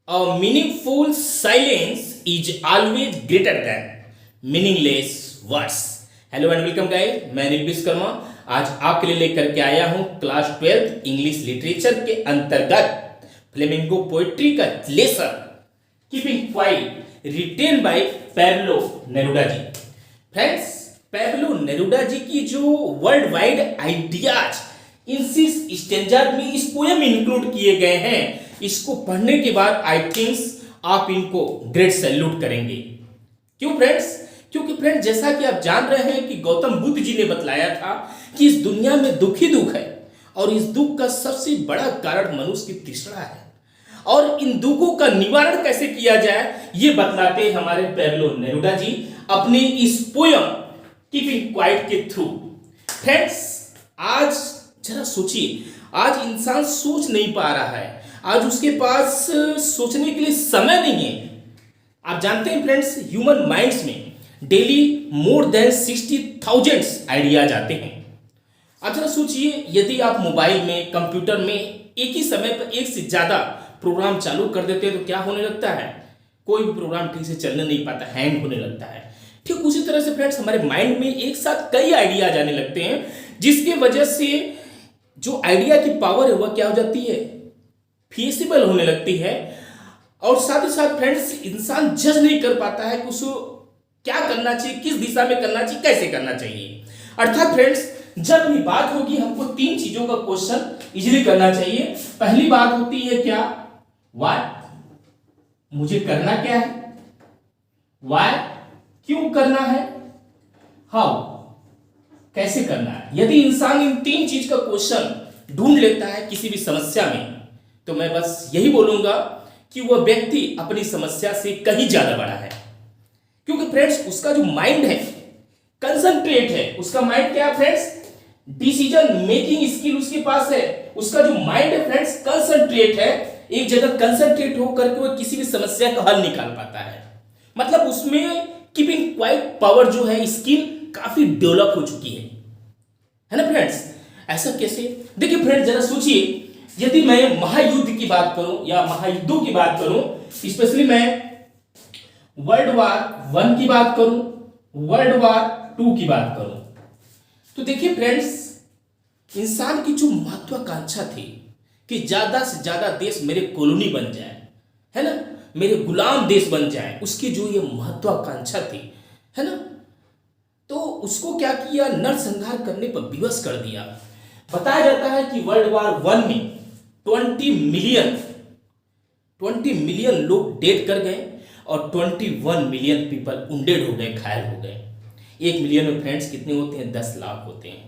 A meaningful silence is always greater than meaningless words. Hello and welcome guys, मैं अनिल विश्वकर्मा आज आपके लिए लेकर के आया हूं क्लास 12 इंग्लिश लिटरेचर के अंतर्गत फ्लेमिंगो पोएट्री का lesson keeping quiet written by Pablo Neruda ji. Friends, Pablo Neruda ji की जो वर्ल्ड वाइड आइडियाज इंसिस स्टेंजर में इस पोएम इंक्लूड किए गए हैं, इसको पढ़ने के बाद आई थिंक आप इनको ग्रेट सैल्यूट करेंगे। क्यों फ्रेंड्स? क्योंकि फ्रेंड्स, जैसा कि आप जान रहे हैं कि गौतम बुद्ध जी ने बतलाया था कि इस दुनिया में दुख ही दुख है और इस दुख का सबसे बड़ा कारण मनुष्य की तृष्णा है और इन दुखों का निवारण कैसे किया जाए ये बतलाते हैं हमारे पैब्लो नेरुडा जी अपने इस पोयम कीपिंग क्वाइट के थ्रू। फ्रेंड्स, आज जरा सोचिए, आज इंसान सोच नहीं पा रहा है, आज उसके पास सोचने के लिए समय नहीं है। आप जानते हैं फ्रेंड्स, ह्यूमन माइंड्स में डेली मोर देन 60,000 आइडियाज आते हैं। आप जरा सोचिए, यदि आप मोबाइल में, कंप्यूटर में एक ही समय पर एक से ज्यादा प्रोग्राम चालू कर देते हैं तो क्या होने लगता है? कोई भी प्रोग्राम ठीक से चलने नहीं पाता, हैंग होने लगता है। ठीक उसी तरह से फ्रेंड्स, हमारे माइंड में एक साथ कई आइडियाज आने लगते हैं, जिसके वजह से जो आइडिया की पावर है वह क्या हो जाती है? फीसिबल होने लगती है। और साथ ही साथ फ्रेंड्स, इंसान जज नहीं कर पाता है कि उसको क्या करना चाहिए, किस दिशा में करना चाहिए, कैसे करना चाहिए। अर्थात फ्रेंड्स, जब भी बात होगी हमको तीन चीजों का क्वेश्चन इजीली करना चाहिए। पहली बात होती है क्या? व्हाट, मुझे करना क्या है? व्हाई, क्यों करना है? हाउ, कैसे करना है? यदि इंसान इन तीन चीज का क्वेश्चन ढूंढ लेता है किसी भी समस्या में, तो मैं बस यही बोलूंगा कि वह व्यक्ति अपनी समस्या से कहीं ज्यादा बड़ा है। क्योंकि फ्रेंड्स, उसका जो माइंड है, कंसंट्रेट है, उसका माइंड क्या है फ्रेंड्स? डिसीजन मेकिंग स्किल उसके पास है। उसका जो माइंड है फ्रेंड्स, कंसंट्रेट है, एक जगह कंसंट्रेट होकर के वह किसी भी समस्या का हल निकाल पाता है। मतलब उसमें कीपिंग क्वाइट पावर जो है, स्किल काफी डेवलप हो चुकी है ना फ्रेंड्स? ऐसा कैसे? देखिए फ्रेंड्स, जरा सोचिए, यदि मैं महायुद्ध की बात करूं या महायुद्धों की बात करूं, स्पेशली मैं वर्ल्ड वार 1 की बात करूं, वर्ल्ड वार 2 की बात करूं, तो देखिए फ्रेंड्स, इंसान की जो महत्वाकांक्षा थी कि ज्यादा से ज्यादा देश मेरे कॉलोनी बन जाए, है ना, मेरे गुलाम देश बन जाए, उसकी जो ये महत्वाकांक्षा थी, है ना, तो उसको क्या किया? नरसंहार करने पर विवश कर दिया। बताया जाता है कि वर्ल्ड वार 1 में 20 मिलियन लोग डेड कर गए और 21 मिलियन पीपल वुंडेड हो गए, घायल हो गए। 1 मिलियन में फ्रेंड्स कितने होते हैं? 10 लाख होते हैं,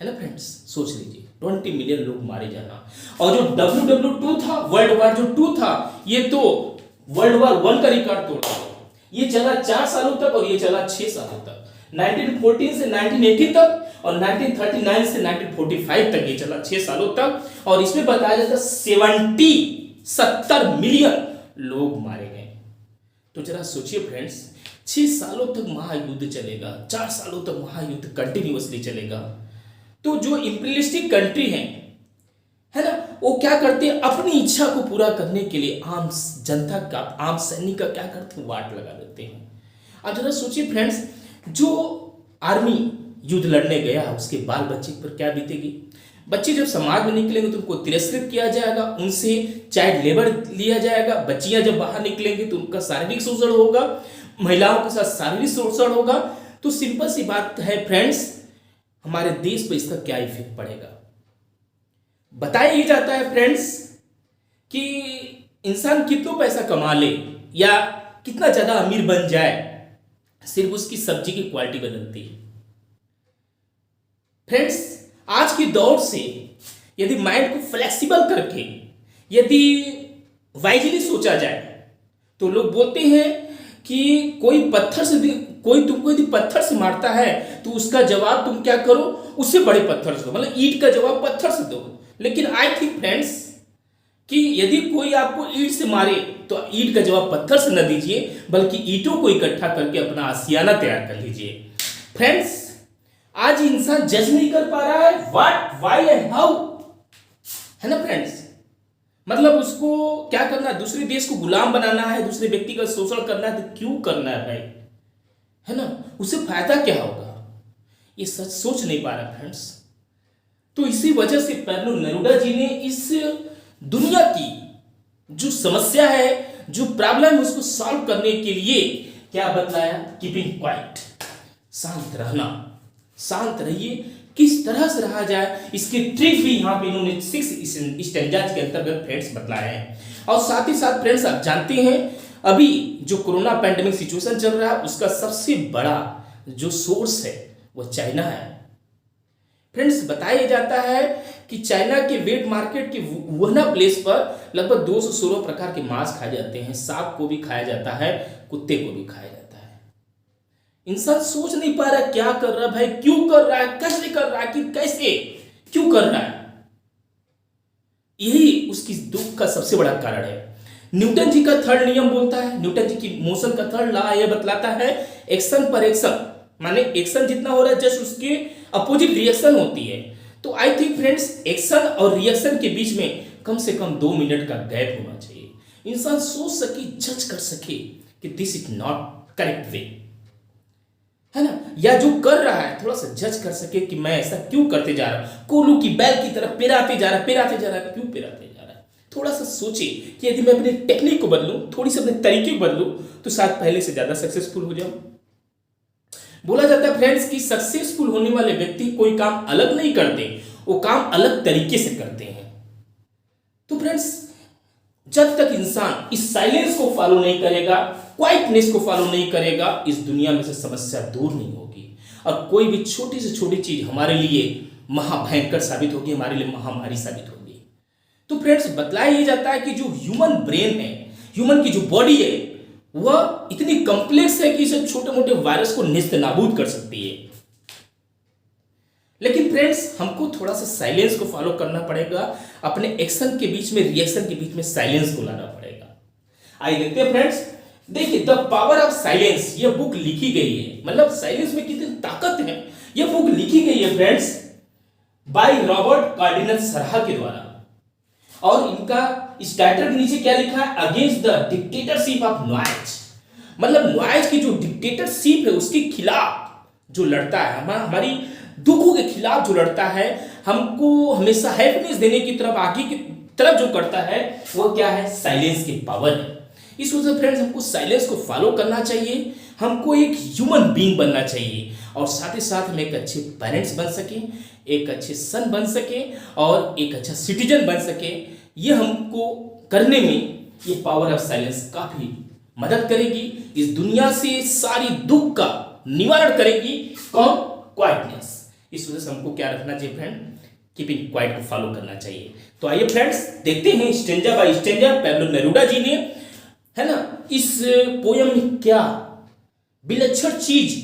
है ना फ्रेंड्स? सोच लीजिए, 20 मिलियन लोग मारे जाना। और जो WW2 था, वर्ल्ड वार जो 2 था, ये तो वर्ल्ड वार 1 का रिकॉर्ड तोड़ दिया। ये चला 4 सालों तक और ये चला 6 सालों तक, 1914 से 1918 तक और 1939 से 1945 तक ये चला, 6 सालों तक। और इसमें बताया जाता है 70 मिलियन लोग मारे गए। तो जरा सोचिए फ्रेंड्स, 6 सालों तक महायुद्ध चलेगा, 4 सालों तक महायुद्ध कंटिन्यूअसली चलेगा। तो जो इंपीरियलिस्टिक कंट्री है ना, वो क्या करते हैं? अपनी इच्छा को पूरा करने के लिए आम जनता का, आम सैनिक का क्या करते हैं? वाट लगा देते हैं। अब जरा सोचिए फ्रेंड्स, जो आर्मी युद्ध लड़ने गया उसके बाल बच्चे पर क्या बीतेगी? बच्चे जब समाज में निकलेंगे तो उनको तिरस्कृत किया जाएगा, उनसे चाइल्ड लेबर लिया जाएगा। बच्चियां जब बाहर निकलेंगी तो उनका शारीरिक शोषण होगा, महिलाओं के साथ शारीरिक शोषण होगा। तो सिंपल सी बात है फ्रेंड्स, हमारे देश पर इसका क्या इफेक्ट पड़ेगा? बताया ही जाता है फ्रेंड्स कि इंसान कितना पैसा कमा ले या कितना ज्यादा अमीर बन जाए, सिर्फ उसकी सब्जी की क्वालिटी बदलती है। फ्रेंड्स, आज की दौर से यदि माइंड को फ्लेक्सिबल करके यदि वाइजली सोचा जाए तो लोग बोलते हैं कि कोई तुमको यदि पत्थर से मारता है तो उसका जवाब तुम क्या करो? उससे बड़े पत्थर से दो, मतलब ईंट का जवाब पत्थर से दो। लेकिन आई थिंक फ्रेंड्स कि यदि कोई आपको ईंट से मारे तो ईंट का जवाब पत्थर से न दीजिए, बल्कि ईंटों को इकट्ठा करके अपना आशियाना तैयार कर लीजिए। फ्रेंड्स, आज इंसान जज नहीं कर पा रहा है व्हाट, व्हाई एंड हाउ, है ना फ्रेंड्स? मतलब उसको क्या करना है, दूसरे देश को गुलाम बनाना है, दूसरे व्यक्ति का शोषण करना है, तो क्यों करना है भाई, है ना? उससे फायदा क्या होगा, ये सच सोच नहीं पा रहा फ्रेंड्स। तो इसी वजह से पैब्लो नेरुदा जी ने इस दुनिया की जो समस्या है, जो प्रॉब्लम है, उसको सॉल्व करने के लिए क्या बतलाया, कीपिंग क्वाइट, शांत रहना, शांत रहिए। किस तरह से रहा जाए, इसके ट्रिक भी यहाँ पे इन्होंने 6 स्टैंजाज के अंतर्गत फ्रेंड्स बतलाए हैं। और साथ ही साथ फ्रेंड्स आप जानते हैं अभी जो कोरोना पैंडेमिक सिचुएशन चल रहा है, उसका सबसे बड़ा जो सोर्स है वो चाइना है। फ्रेंड्स बताया जाता है कि चाइना के वेट मार्केट के वुहान प्लेस पर लगभग 216 प्रकार के मांस खाए जाते हैं। सांप को भी खाया जाता है, कुत्ते को भी खाया जाता है। इंसान सोच नहीं पा रहा क्या कर रहा है भाई, क्यों कर रहा है, कैसे कर रहा है, कि कैसे क्यों कर रहा है। यही उसकी दुख का सबसे बड़ा कारण है। न्यूटन जी का थर्ड नियम बोलता है, न्यूटन जी की मोशन का थर्ड लॉ यह बतलाता है, एक्शन पर एक्शन, माने एक्शन जितना हो रहा है जस्ट उसके अपोजिट रिएक्शन होती है। तो आई थिंक फ्रेंड्स एक्शन और रिएक्शन के बीच में कम से कम 2 मिनट का गैप होना चाहिए। इंसान सोच सके, जज कर सके कि this is not correct way, है ना, या जो कर रहा है थोड़ा सा जज कर सके कि मैं ऐसा क्यों करते जा रहा हूं, कोलू की बैल की तरफ पेराते जा रहा है, क्यों पेराते जा रहा है। थोड़ा सा सोचे कि यदि मैं अपने टेक्निक को बदलूं, थोड़ी सी अपने तरीके को बदलूं, तो शायद पहले से ज्यादा सक्सेसफुल हो जाऊं। बोला जाता है फ्रेंड्स कि सक्सेसफुल होने वाले व्यक्ति कोई काम अलग नहीं करते, वो काम अलग तरीके से करते हैं। तो फ्रेंड्स जब तक इंसान इस साइलेंस को फॉलो नहीं करेगा, क्वाइटनेस को फॉलो नहीं करेगा, इस दुनिया में से समस्या दूर नहीं होगी। और कोई भी छोटी से छोटी चीज हमारे लिए महाभयंकर साबित होगी, हमारे लिए महामारी साबित होगी। तो फ्रेंड्स बतलाया ये जाता है कि जो ह्यूमन ब्रेन है, ह्यूमन की जो बॉडी है, वह इतनी कॉम्प्लेक्स है कि इसे छोटे मोटे वायरस को नेस्त नाबूद कर सकती है। लेकिन फ्रेंड्स हमको थोड़ा सा साइलेंस को फॉलो करना पड़ेगा, अपने एक्शन के बीच में, रिएक्शन के बीच में साइलेंस को लाना पड़ेगा। आइए देखते हैं फ्रेंड्स, देखिए द पावर ऑफ साइलेंस, यह बुक लिखी गई है, मतलब साइलेंस में कितनी ताकत है। यह बुक लिखी गई है फ्रेंड्स बाय रॉबर्ट कार्डिनल सरहा के द्वारा, और इनका इस टाइटल के नीचे क्या लिखा है, against the dictatorship of noise, मतलब नॉइज की जो डिक्टेटरशिप है उसके खिलाफ जो लड़ता है, हमारी दुखों के खिलाफ जो लड़ता है, हमको हमेशा हैप्पीनेस देने की तरफ, आगे की तरफ जो करता है, वो क्या है, साइलेंस की पावर है। इस वजह से फ्रेंड्स हमको साइलेंस को फॉलो करना चाहिए, हमको एक ह्यूमन बीइंग बनना चाहिए, और साथ ही साथ हम एक अच्छे पेरेंट्स बन सके, एक अच्छे सन बन सके, और एक अच्छा सिटीजन बन सके। ये हमको करने में ये पावर ऑफ साइलेंस काफी मदद करेगी, इस दुनिया से सारी दुख का निवारण करेगी। कौन, क्वाइटनेस। इस वजह से हमको क्या रखना चाहिए फ्रेंड, कीपिंग क्वाइट को फॉलो करना चाहिए। तो आइए फ्रेंड्स देखते हैं stanza by stanza Pablo Neruda ji ने, है ना, इस पोयम में क्या विलक्षण चीज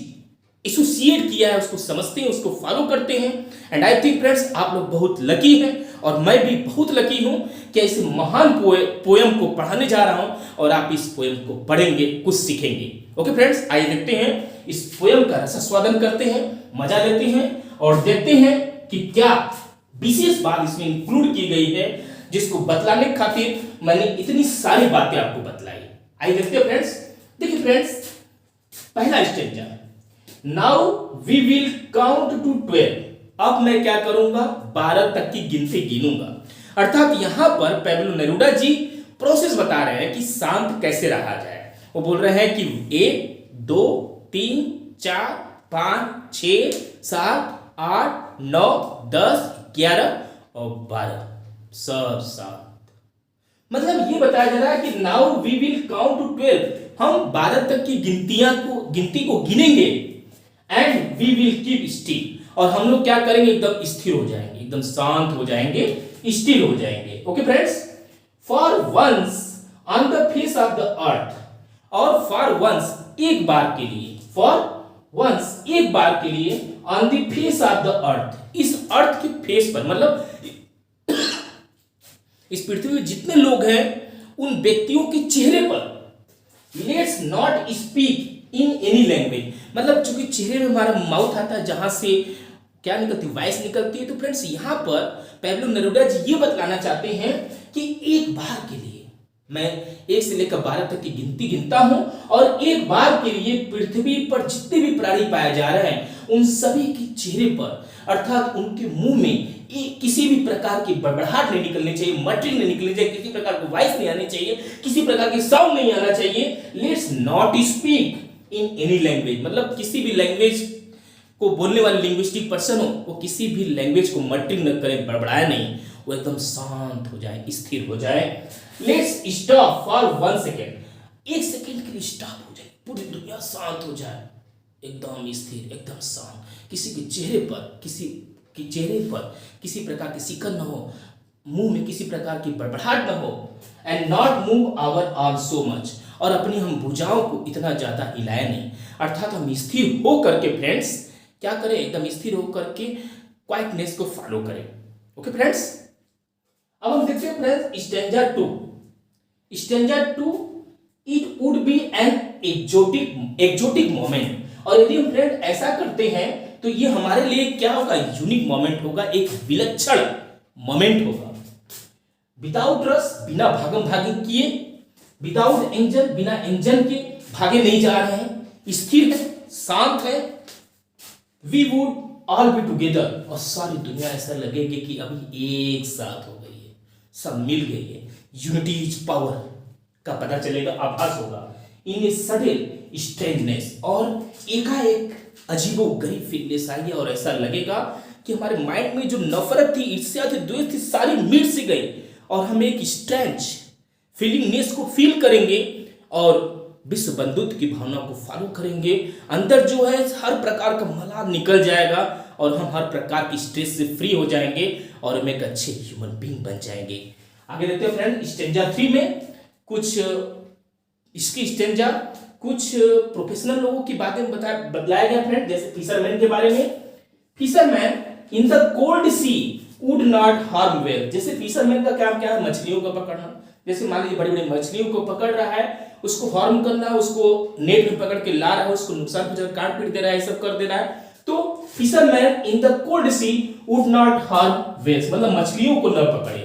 एसोसिएट किया है, उसको समझते हैं, उसको फॉलो करते हैं। एंड आई थिंक फ्रेंड्स आप लोग बहुत लकी हैं, और मैं भी बहुत लकी हूं कि इस महान पोयम को पढ़ाने जा रहा हूं, और आप इस पोयम को पढ़ेंगे, कुछ सीखेंगे। ओके फ्रेंड्स, आइए देखते हैं इस पोयम का रसास्वादन करते हैं, मजा लेते हैं, और देखते हैं कि क्या विशेष बात इसमें इंक्लूड की गई है, जिसको बतलाने खातिर मैंने इतनी सारी बातें आपको बतलाई। आइए देखते हैं फ्रेंड्स। देखिए फ्रेंड्स, पहला stanza, now we will count to 12। अब मैं क्या करूंगा, 12 तक की गिनती गिनूंगा। अर्थात यहां पर पैब्लो नेरुदा जी प्रोसेस बता रहे हैं कि शांत कैसे रहा जाए। वो बोल रहे हैं कि 1 2 3 4 5 6 7 8 9 10 11 और 12 सब शांत। मतलब ये बताया जा रहा है कि now we will count to 12, हम 12 तक की गिनती को गिनेंगे, and we will keep still, और हम लोग क्या करेंगे, एकदम स्थिर हो जाएंगे, एकदम शांत हो जाएंगे, स्टिल हो जाएंगे। Okay friends, for once on the face of the earth, और फॉर वंस एक बार के लिए, फॉर वंस एक बार के लिए, on the face of the अर्थ, इस अर्थ के फेस पर, मतलब इस पृथ्वी में जितने लोग हैं उन व्यक्तियों के चेहरे पर, let's not speak in any language, मतलब चूंकि चेहरे में हमारा माउथ आता है, जहां से क्या निकलती है? वॉइस निकलती है। तो फ्रेंड्स यहाँ पर पैब्लो नेरुदा जी ये बतलाना चाहते हैं कि एक बार के लिए मैं 1 से लेकर 12 तक की गिनती गिनता हूं और एक बार के लिए पृथ्वी पर जितने भी प्राणी पाए जा रहे हैं उन सभी के चेहरे पर अर्थात उनके मुंह में किसी भी प्रकार की बड़बड़ाहट नहीं निकलनी चाहिए, मटरिंग नहीं निकलनी चाहिए, किसी प्रकार की वॉइस नहीं आनी चाहिए, किसी प्रकार की साउंड नहीं आना चाहिए। Let's not speak in any language, मतलब किसी भी लैंग्वेज को बोलने वाले लिंग्विस्टिक पर्सन हो वो किसी भी लैंग्वेज को मटरिंग न करे, बड़बड़ाए नहीं, वो एकदम शांत हो जाए, स्थिर हो जाए। Let's stop for 1 second, 1 second के लिए स्टॉप हो जाए, पूरी दुनिया शांत हो जाए, एकदम स्थिर, एकदम शांत, किसी के चेहरे पर किसी प्रकार की सिकन न हो, मुंह में किसी प्रकार की बड़बड़ाहट न हो। And not move our arm so much, और अपनी हम भुजाओं को इतना ज्यादा हिलाए नहीं, अर्थात हम स्थिर हो करके फ्रेंड्स क्या करें, एकदम स्थिर होकर के क्वाइटनेस को फॉलो करें। ओके फ्रेंड्स, अब हम देखते हैं friends stanza 2 it would be an exotic moment, और यदि हम फ्रेंड ऐसा करते हैं तो ये हमारे लिए क्या होगा, यूनिक मोमेंट होगा, एक विलक्षण मोमेंट होगा। विदाउट रस, बिना भागम भागी किए, विदाउट इंजन, बिना इंजन के भागे नहीं जा रहे हैं, स्थिर है, शांत है। We would all be together, और सारी दुनिया ऐसा लगेगी कि अभी एक साथ हो गई है, सब मिल गई है, यूनिटी इज पावर का पता चलेगा, आभास होगा। इन ए सडन स्ट्रेंजनेस, और एकाएक अजीबो गरीब फीलनेस आएगी, और ऐसा लगेगा कि हमारे माइंड में जो नफरत थी, ईर्ष्या थी, द्वेष थी, सारी मिट सी गई, और हम एक स्ट्रेंज फीलिंगनेस को फील करेंगे और विश्व बंधुत्व की भावना को फॉलो करेंगे। अंदर जो है हर प्रकार का मलाल निकल जाएगा और हम हर प्रकार की स्ट्रेस से फ्री हो जाएंगे और हम एक अच्छे ह्यूमन बीइंग बन जाएंगे। आगे देखते हैं फ्रेंड, स्टेंजा 3 में कुछ इसकी स्टेंजा कुछ प्रोफेशनल लोगों की बातें बतलाया गया फ्रेंड, जैसे फिशरमैन के बारे में। Fisherman in the cold sea would not harm whale, जैसे फिशरमैन का काम क्या है, मछलियों को पकड़ना। जैसे मान लीजिए बड़ी बड़ी मछलियों को पकड़ रहा है, उसको हार्म करना, उसको नेट में पकड़ के ला रहा है, उसको नुकसान पहुंचा, काट पीट दे रहा है, सब कर दे रहा है। तो fisherman in the cold sea would not harm whales, मतलब मछलियों को न पकड़े,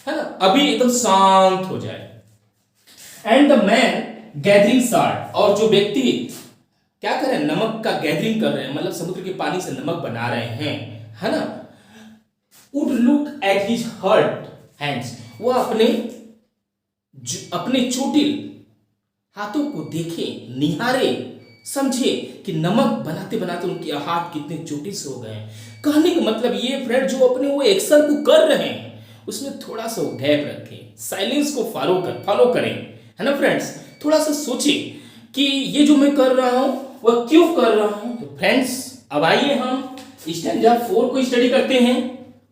है ना, अभी एकदम शांत हो जाए। And the man gathering salt, और जो व्यक्ति क्या कर रहे हैं, नमक का गैदरिंग कर रहे हैं, मतलब समुद्र के पानी से नमक बना रहे हैं, है ना, would look at his hurt hands, वो अपने चोटिल हाथों को देखे, निहारे, समझे कि नमक बनाते बनाते उनके हाथ कितने चोटिल से हो गए। कहने का मतलब ये फ्रेंड, जो अपने वो एक्शन को कर रहे हैं उसमें थोड़ा सा गैप रखें, साइलेंस को फॉलो करें, है ना फ्रेंड्स, थोड़ा सा सोचें कि ये जो मैं कर रहा हूं वह क्यों कर रहा हूं। तो फ्रेंड्स अब आइए हम स्टैंजा 4 को स्टडी करते हैं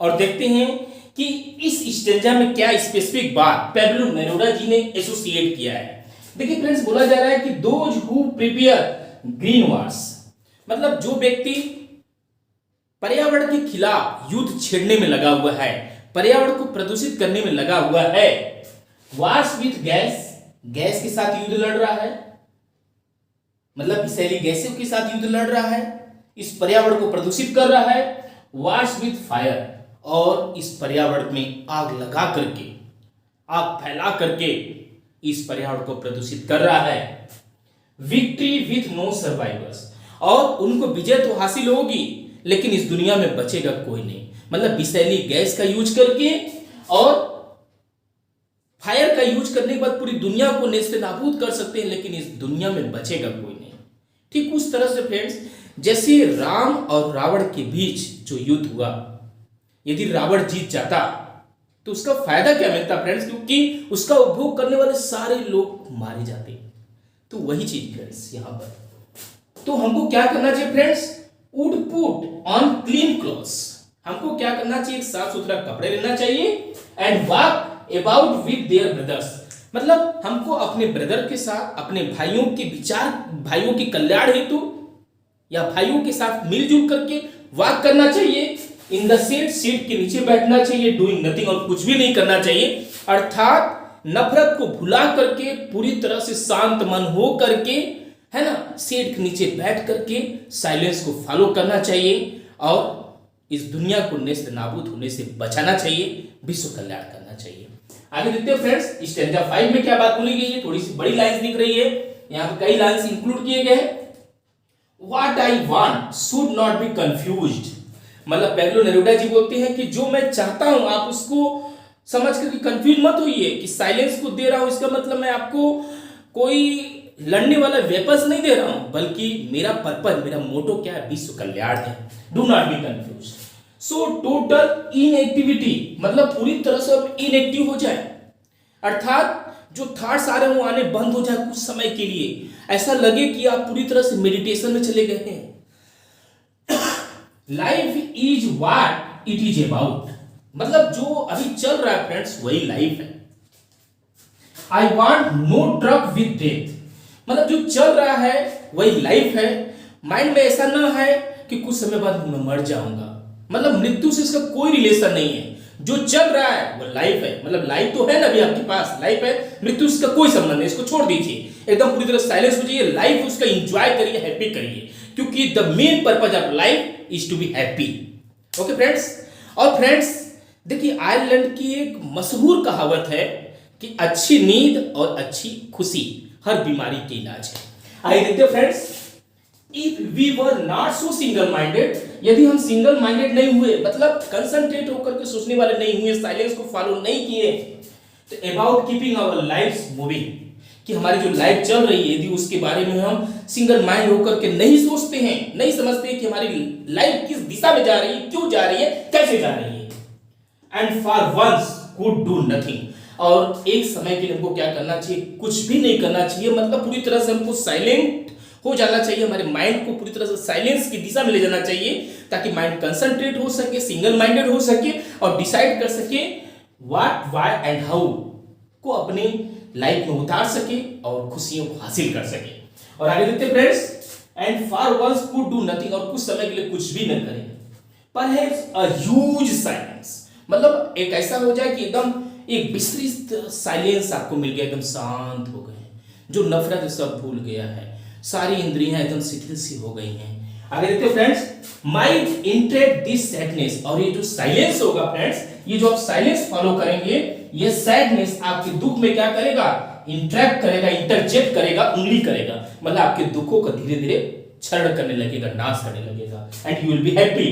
और देखते हैं कि इस स्टैंजा में क्या स्पेसिफिक बात पैब्लो नेरुदा जी ने एसोसिएट किया है। देखिए फ्रेंड्स, बोला जा रहा है कि those who prepare green Wars, मतलब जो व्यक्ति पर्यावरण के खिलाफ युद्ध छेड़ने में लगा हुआ है, पर्यावरण को प्रदूषित करने में लगा हुआ है, वॉर्स विथ गैस के साथ युद्ध लड़ रहा है, मतलब विषैली गैसों के साथ युद्ध लड़ रहा है, इस पर्यावरण को प्रदूषित कर रहा है। वॉर्स विथ फायर, और इस पर्यावरण में आग लगा करके, आग फैला करके इस पर्यावरण को प्रदूषित कर रहा है। विक्ट्री विथ नो सर्वाइवर्स, और उनको विजय तो हासिल होगी लेकिन इस दुनिया में बचेगा कोई नहीं, मतलब विषैली गैस का यूज करके और फायर का यूज करने के बाद पूरी दुनिया को नेस्ते नाबूद कर सकते हैं, लेकिन इस दुनिया में बचेगा कोई नहीं। ठीक उस तरह से फ्रेंड्स, जैसे राम और रावण के बीच जो युद्ध हुआ, यदि रावण जीत जाता तो उसका फायदा क्या मिलता फ्रेंड्स, क्योंकि उसका उपभोग करने वाले सारे लोग मारे जाते। तो वही चीज फ्रेंड्स यहां पर, तो हमको क्या करना चाहिए friends, would put on clean clothes, हमको क्या करना चाहिए, साफ सुथरा कपड़े लेना चाहिए। And walk about with their brothers, मतलब हमको अपने ब्रदर के साथ, अपने भाइयों के विचार, भाइयों के कल्याण हेतु या भाइयों के साथ मिलजुल करके वॉक करना चाहिए। इन द सीट के नीचे बैठना चाहिए, डूइंग नथिंग, और कुछ भी नहीं करना चाहिए, अर्थात नफरत को भुला करके पूरी तरह से शांत मन हो करके, है ना, सीट के नीचे बैठ करके साइलेंस को फॉलो करना चाहिए और इस दुनिया को नेस्त नाबूद होने से बचाना चाहिए, विश्व कल्याण करना चाहिए। आगे देखते हैं फ्रेंड्स, स्टैंजा 5 में क्या बात बोली गई है। थोड़ी सी बड़ी लाइंस दिख रही है, यहाँ पे कई लाइंस इंक्लूड किए गए हैं। What I want should not be confused। मतलब पैब्लो नेरुदा जी बोलते हैं कि जो मैं चाहता हूं आप उसको समझ कर कंफ्यूज मत होइए कि साइलेंस को दे रहा हूं इसका मतलब मैं आपको कोई लड़ने वाला वेपन्स नहीं दे रहा हूं, बल्कि मेरा पर्पस, मेरा मोटो क्या है, विश्व कल्याण है। Do not be confuse. So total inactivity मतलब पूरी तरह से अब इनएक्टिव हो जाए, अर्थात जो थॉट्स आ रहे हैं वो आने बंद हो जाए कुछ समय के लिए, ऐसा लगे कि आप पूरी तरह से मेडिटेशन में चले गए हैं। Life is what it is about, मतलब जो अभी चल रहा है फ्रेंड्स वही लाइफ है। I want no truck with death, मतलब जो चल रहा है वही लाइफ है। माइंड में ऐसा ना है कि कुछ समय बाद मैं मर जाऊंगा, मतलब मृत्यु से इसका कोई रिलेशन नहीं है। जो चल रहा है वो लाइफ है, मतलब लाइफ तो है ना अभी आपके पास, लाइफ है, मृत्यु इसका कोई संबंध नहीं, इसको छोड़ दीजिए, एकदम पूरी तरह साइलेंस हो जाइए, लाइफ उसका एंजॉय करिए, हैप्पी करिए, क्योंकि the main purpose of life is to be happy. Okay friends. और फ्रेंड्स देखिए, आयरलैंड की एक मशहूर कहावत है कि अच्छी नींद और अच्छी खुशी हर बीमारी के इलाज है। आइए देखते हैं friends, if we were not so single minded, यदि हम सिंगल माइंडेड नहीं हुए, मतलब कंसंट्रेट होकर के सोचने वाले नहीं हुए, साइलेंस को फॉलो नहीं किए, तो about keeping our lives moving, कि हमारी जो लाइफ चल रही है यदि उसके बारे में हम सिंगल माइंड होकर के नहीं सोचते हैं, नहीं समझते हैं कि हमारी लाइफ किस दिशा में जा रही है, क्यों जा रही है, कैसे जा रही है, and for once could do nothing, और एक समय के लिए हमको क्या करना चाहिए, कुछ भी नहीं करना चाहिए, मतलब पूरी तरह से हमको साइलेंट हो जाना चाहिए, हमारे माइंड को पूरी तरह से साइलेंस की दिशा में ले जाना चाहिए, ताकि माइंड कंसंट्रेट हो सके, सिंगल माइंडेड हो सके और डिसाइड कर सके व्हाट, व्हाई एंड हाउ को अपनी लाइफ में उतार सके और खुशियों को हासिल कर सके। और आगे देखते हैं friends, and for once could do nothing, और कुछ समय के लिए कुछ भी न करें, परहैप्स अ ह्यूज साइलेंस, मतलब एक ऐसा हो जाए कि एकदम एक विस्तृत साइलेंस आपको मिल गया, एकदम शांत हो गए, जो नफरत सब भूल गया है, सारी इंद्रियां एकदम शिथिल सी हो गई हैं। आगे देखते हैं friends, might interact this sadness, और ये जो साइलेंस होगा फ्रेंड्स, ये जो आप साइलेंस फॉलो करेंगे, ये सैडनेस आपके दुख में क्या करेगा, इंटरेक्ट करेगा, इंटरजेक्ट करेगा, उंगली करेगा, मतलब आपके दुखों का धीरे धीरे क्षरण करने लगेगा, नाश करने लगेगा, and you will be happy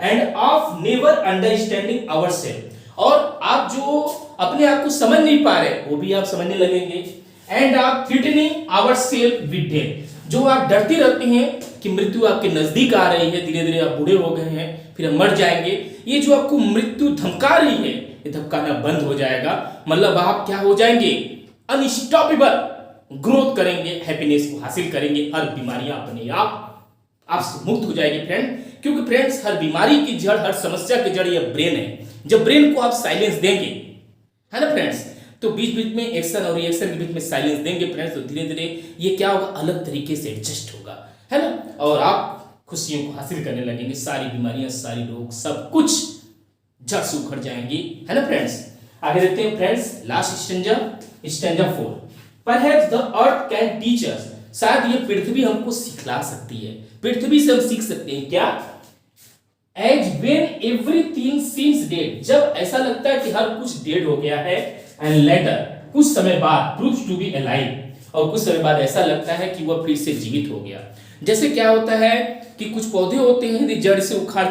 and of never understanding ourselves, और आप जो अपने आप को समझ नहीं पा रहे वो भी आप समझने लगेंगे, एंड आप थ्रेटनिंग आवरसेल्फ विद डेथ, जो आप डरते रहते हैं कि मृत्यु आपके नजदीक आ रही है, धीरे धीरे आप बूढ़े हो गए हैं, फिर हम मर जाएंगे, ये जो आपको मृत्यु धमका रही है, ये धमकाना बंद हो जाएगा, मतलब आप क्या हो जाएंगे, अनस्टॉपेबल ग्रोथ करेंगे, हैप्पीनेस को हासिल करेंगे, हर बीमारियां अपने आप आपसे मुक्त हो जाएगी फ्रेंड, क्योंकि फ्रेंड्स हर बीमारी की जड़, हर समस्या की जड़ ये ब्रेन है। जब ब्रेन को आप साइलेंस देंगे, है ना फ्रेंड्स, तो बीच बीच में एक्शन और रिएक्शन के बीच में साइलेंस देंगे फ्रेंड्स, तो धीरे धीरे ये क्या होगा, अलग तरीके से एडजस्ट होगा, है ना, और आप खुशियों को हासिल करने लगेंगे, सारी बीमारियां, सारी रोग, सब कुछ जड़ से उखड़ जाएंगी, है ना फ्रेंड्स। आगे देखते हैं friends, last stanza 4, perhaps the earth can teach us, शायद ये पृथ्वी हमको सिखला सकती है, पृथ्वी से हम सीख सकते हैं क्या, as when everything seems dead, जब ऐसा लगता है कि हर कुछ डेड हो गया है, एंड लेटर कुछ समय बाद प्रूव्स टू बी अलाइव, और कुछ समय बाद ऐसा लगता है कि वह फिर से जीवित हो गया। जैसे क्या होता है कि कुछ पौधे होते हैं, यदि जड़ से उखाड़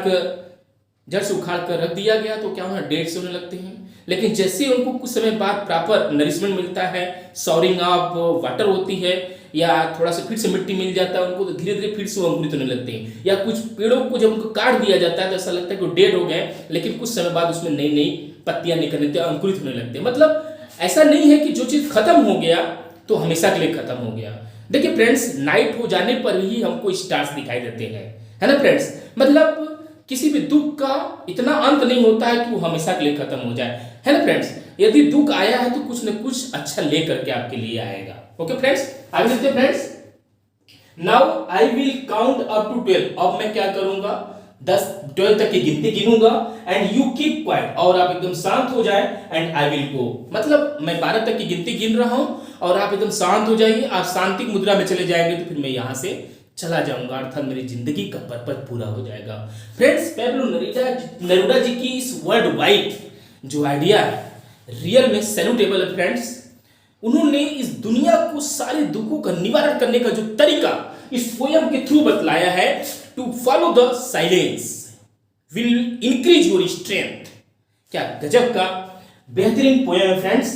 कर रख दिया गया तो क्या होना, डेड से होने लगते हैं, लेकिन जैसे उनको कुछ समय बाद प्रॉपर नरिशमेंट मिलता है, सॉरिंग ऑफ वाटर होती है, या थोड़ा सा फिर से मिट्टी मिल जाता है उनको, तो धीरे धीरे फिर से वो अंकुरित होने लगते हैं। या कुछ पेड़ों को जब उनको काट दिया जाता है तो ऐसा लगता है कि वो डेड हो गए, लेकिन कुछ समय बाद उसमें नई नई पत्तियां निकलने लगती हैं, अंकुरित होने लगते हैं। मतलब ऐसा नहीं है कि जो चीज खत्म हो गया तो हमेशा के लिए खत्म हो गया। देखिए फ्रेंड्स, नाइट हो जाने पर ही हमको स्टार्स दिखाई देते हैं, है ना फ्रेंड्स, मतलब किसी भी दुख का इतना अंत नहीं होता है कि वो हमेशा के लिए खत्म हो जाए, है ना फ्रेंड्स। यदि दुख आया है तो कुछ न कुछ अच्छा लेकर के आपके लिए आएगा। ओके फ्रेंड्स, आगे देखते हैं friends, now I will count up to 12, अब मैं क्या करूंगा, 12 तक की गिनती गिनूंगा, एंड यू कीप क्वाइट, और आप एकदम शांत हो जाए, एंड आई विल गो, मतलब मैं 12 तक की गिनती गिन रहा हूं और आप एकदम शांत हो जाइए, आप शांति मुद्रा में चले जाएंगे तो फिर मैं यहां से चला जाऊंगा, अर्थात मेरी जिंदगी का पर्पज पूरा हो जाएगा। फ्रेंड्स, पैब्लो नेरुदा जी की इस वर्ल्ड वाइड जो आइडिया है रियल में सैल्यूटेबल है फ्रेंड्स। उन्होंने इस दुनिया को सारे दुखों का निवारण करने का जो तरीका इस पोयम के थ्रू बतलाया है, to follow the silence will increase your strength. क्या गजब का बेहतरीन पोयम है फ्रेंड्स।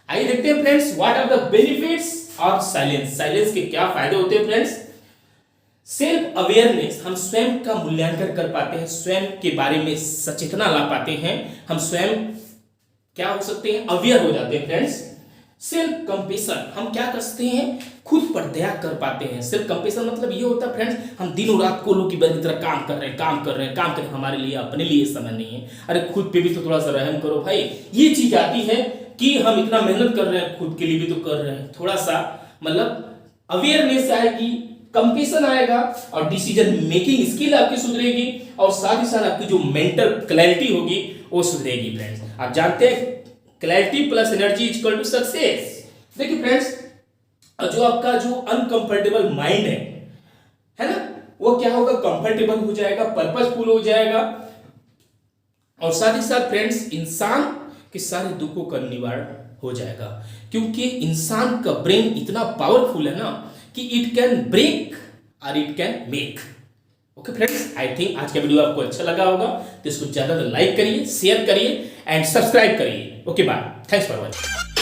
आइए देखते हैं friends, what are the benefits of silence. Silence के क्या फायदे होते हैं फ्रेंड्स। सेल्फ अवेयरनेस, हम स्वयं का मूल्यांकन कर पाते हैं, स्वयं के बारे में सचेतना ला पाते हैं, हम स्वयं क्या हो सकते हैं, अवेयर हो जाते हैं फ्रेंड्स। सेल्फ कंपेशन, हम क्या कर सकते हैं, खुद पर दया कर पाते हैं। सेल्फ कंपेशन मतलब ये होता है फ्रेंड्स, हम दिनों रात कोल्हू की की तरह काम कर रहे हैं, हमारे लिए अपने लिए समय नहीं है। अरे खुद पे भी तो थोड़ा सा रहम करो भाई। ये चीज आती है कि हम इतना मेहनत कर रहे हैं, खुद के लिए भी तो कर रहे हैं, थोड़ा सा मतलब अवेयरनेस आएगी, कंपेशन आएगा और डिसीजन मेकिंग स्किल आपकी सुधरेगी और साथ ही साथ आपकी जो मेंटल क्लैरिटी होगी वो सुधरेगी फ्रेंड्स। आप जानते हैं clarity plus energy is equal to success. देखिए फ्रेंड्स, जो आपका जो अनकंफर्टेबल माइंड है ना, वो क्या होगा, कंफर्टेबल हो जाएगा, पर्पसफुल हो जाएगा और साथ ही साथ फ्रेंड्स इंसान के सारे दुखों का निवारण हो जाएगा। क्योंकि इंसान का ब्रेन इतना पावरफुल है ना कि इट कैन ब्रेक और it can make. Okay friends, I think आज का वीडियो आपको अच्छा लगा होगा, तो इसको ज्यादा लाइक करिए, शेयर करिए एंड सब्सक्राइब करिए। Okay bye, thanks for watching.